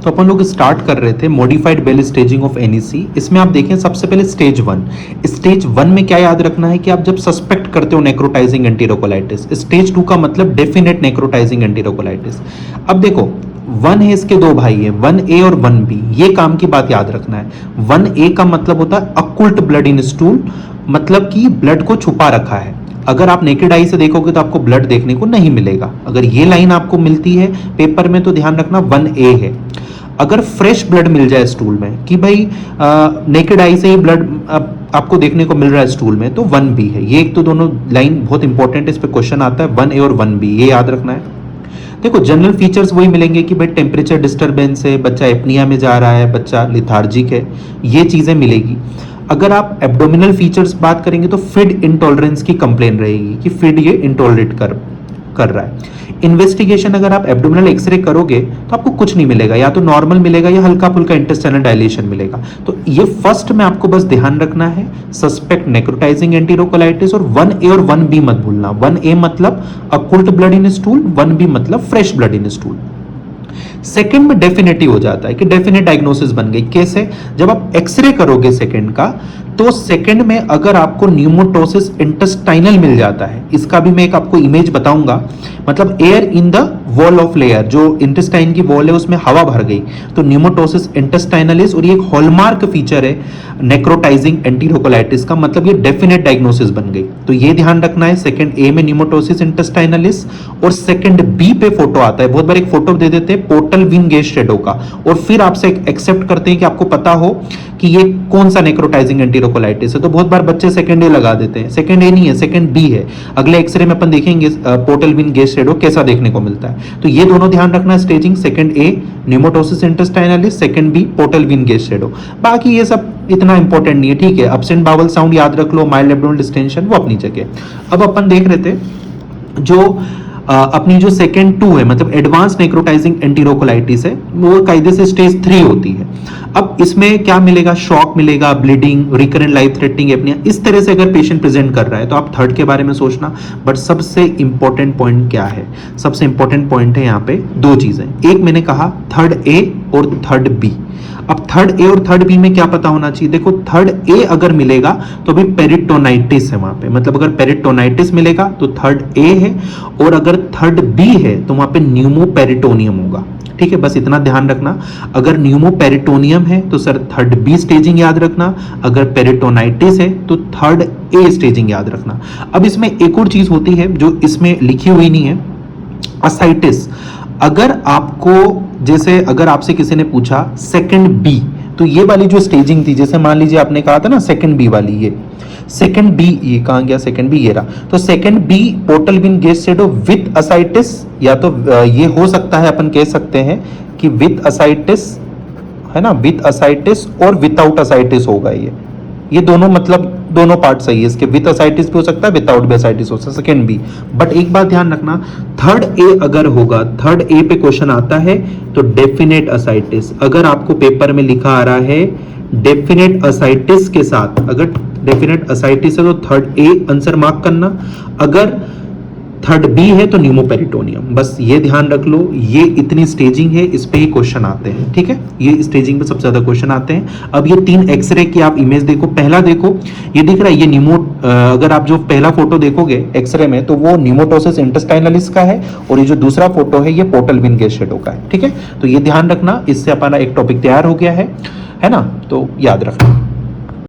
तो अपन लोग स्टार्ट कर रहे थे modified bell staging of NEC. इसमें आप देखें सबसे पहले स्टेज 1। स्टेज 1 में क्या याद रखना है कि आप जब सस्पेक्ट करते हो नेक्रोटाइजिंग एंटीरोकोलाइटिस, स्टेज 2 का मतलब डेफिनेट नेक्रोटाइजिंग एंटीरोकोलाइटिस। अब देखो 1 है, इसके दो भाई है, 1A और 1B। ये काम की बात याद रखना है। 1A का मतलब होता है अकुल्ट ब्लड इन स्टूल, मतलब कि ब्लड को छुपा रखा है। अगर आप नेकेड आई से देखोगे तो आपको ब्लड देखने को नहीं मिलेगा। अगर ये लाइन आपको मिलती है पेपर में तो ध्यान रखना 1A है। अगर फ्रेश ब्लड मिल जाए स्टूल में कि भाई नेकेड आई से ही ब्लड आपको देखने को मिल रहा है स्टूल में, तो 1B है। ये एक तो दोनों लाइन बहुत इंपॉर्टेंट है, इस पे क्वेश्चन आता है 1A और 1B, ये याद रखना है। देखो जनरल फीचर्स वही मिलेंगे कि भाई टेम्परेचर डिस्टर्बेंस है, बच्चा एपनिया में जा रहा है, बच्चा लिथार्जिक है, ये चीज़ें मिलेगी। अगर आप एब्डोमिनल फीचर्स बात करेंगे तो फीड इंटॉलरेंस की कंप्लेन रहेगी कि फीड ये इंटॉलरेट कर रहा है। इन्वेस्टिगेशन अगर आप एब्डोमिनल एक्सरे करोगे तो आपको कुछ नहीं मिलेगा, या तो नॉर्मल मिलेगा या हल्का फुल्का इंटेस्टाइनल डायलेशन मिलेगा। तो ये फर्स्ट में आपको बस ध्यान रखना है, सस्पेक्ट नेक्रोटाइजिंग एंटीरोकोलाइटिस, और 1A और 1B मत भूलना। 1A मतलब occult blood in stool, 1B मतलब fresh blood in stool. Second में डेफिनेटिव हो जाता है कि डेफिनेट डायग्नोसिस बन गई। कैसे? जब आप एक्सरे करोगे सेकंड का, तो सेकंड में अगर आपको न्यूमोटोसिस इंटेस्टाइनल मिल जाता है, इसका भी मैं एक आपको इमेज बताऊंगा, मतलब air in the wall of layer, जो इंटेस्टाइन की वॉल है उसमें हवा भर गई, तो न्यूमोटोसिस इंटेस्टाइनलिस, और ये एक हॉलमार्क फीचर है नेक्रोटाइजिंग एंटीरोकोलाइटिस का, मतलब ये डेफिनेट डायग्नोसिस बन गई। तो ये ध्यान रखना है, सेकंड ए में न्यूमोटोसिस इंटेस्टाइनलिस, और सेकंड बी पे फोटो आता है। बहुत बार एक फोटो दे देते हैं पोर्टल विन गेज शेडो का, और फिर आपसे एक्सेप्ट करते हैं कि आपको पता हो कि ये कौन सा नेक्रोटाइजिंग एंटीरोकोलाइटिस है। तो बहुत बार बच्चे सेकंड ए लगा देते हैं, सेकंड ए नहीं है, सेकंड बी है। अगले एक्सरे में अपन देखेंगे पोर्टल विन गेज शेडो कैसा देखने को मिलता है। तो ये दोनों ध्यान रखना है, staging second A pneumatosis intestinalis, second B portal vein gas shadow. बाकी ये सब इतना इंपॉर्टेंट नहीं है, ठीक है। एब्सेंट बावल साउंड याद रख लो, माइल्ड एब्डोमिनल डिस्टेंशन वो अपनी जगह। अब अपन देख रहे थे जो अपनी जो सेकेंड 2 है, मतलब एडवांस नेक्रोटाइजिंग एंटीरोकोलाइटिस है, वो कायदे से स्टेज 3 होती है। अब इसमें क्या मिलेगा? शॉक मिलेगा, bleeding, recurrent life threatening apnoea. इस तरह से अगर पेशेंट प्रेजेंट कर रहा है तो आप थर्ड के बारे में सोचना। बट सबसे इंपॉर्टेंट पॉइंट क्या है? सबसे इंपॉर्टेंट पॉइंट है यहाँ पे दो चीजें। एक मैंने कहा थर्ड ए और थर्ड बी। अब थर्ड ए और थर्ड बी में क्या पता होना चाहिए? देखो थर्ड ए अगर मिलेगा तो अभी पेरिटोनाइटिस है वहां पे, मतलब अगर पेरिटोनाइटिस मिलेगा तो थर्ड ए है, और अगर थर्ड बी है तो वहां पे न्यूमोपेरिटोनियम होगा। ठीक है, बस इतना ध्यान रखना। अगर न्यूमोपेरिटोनियम है तो सर थर्ड बी स्टेजिंग याद रखना, अगर पेरिटोनाइटिस है तो थर्ड ए स्टेजिंग याद रखना। अब इसमें एक और चीज होती है जो इसमें लिखी हुई नहीं है, असाइटिस। अगर आपको, जैसे अगर आपसे किसी ने पूछा सेकंड बी, तो ये वाली जो स्टेजिंग थी, जैसे मान लीजिए आपने कहा था ना सेकंड बी वाली, ये सेकंड बी, ये कहां गया सेकंड बी? ये रहा। तो second B portal vein gas shadow with ascites, या तो ये हो सकता है, अपन कह सकते हैं कि विथ असाइटिस है ना, विथ असाइटिस और विदाउट असाइटिस होगा। ये दोनों, मतलब दोनों पार्ट सही है इसके, विथ असाइटिस भी हो सकता है, विदाउट भी असाइटिस हो सकता है, सेकंड बी। बट एक बात ध्यान रखना, थर्ड ए अगर होगा, थर्ड ए पे क्वेश्चन आता है तो डेफिनेट असाइटिस। अगर आपको पेपर में लिखा आ रहा है डेफिनेट असाइटिस के साथ, अगर डेफिनेट असाइटिस है तो थर्ड ए आंसर मार्क करना, अगर थर्ड बी है तो न्यूमोपेरिटोनियम। बस ये ध्यान रख लो, ये इतनी स्टेजिंग है, इस पे ही क्वेश्चन आते हैं। ठीक है, ये स्टेजिंग पे सबसे ज्यादा क्वेश्चन आते हैं। अब ये 3 एक्सरे की आप इमेज देखो। पहला देखो, ये दिख रहा है, ये अगर आप जो पहला फोटो देखोगे एक्सरे में तो वो न्यूमोटोसिस इंटेस्टाइनलिस का है, और ये जो दूसरा फोटो है ये पोर्टल विन गेज शेडो का है। ठीक है, तो ये ध्यान रखना, इससे हमारा एक टॉपिक तैयार हो गया है ना, तो याद रखना।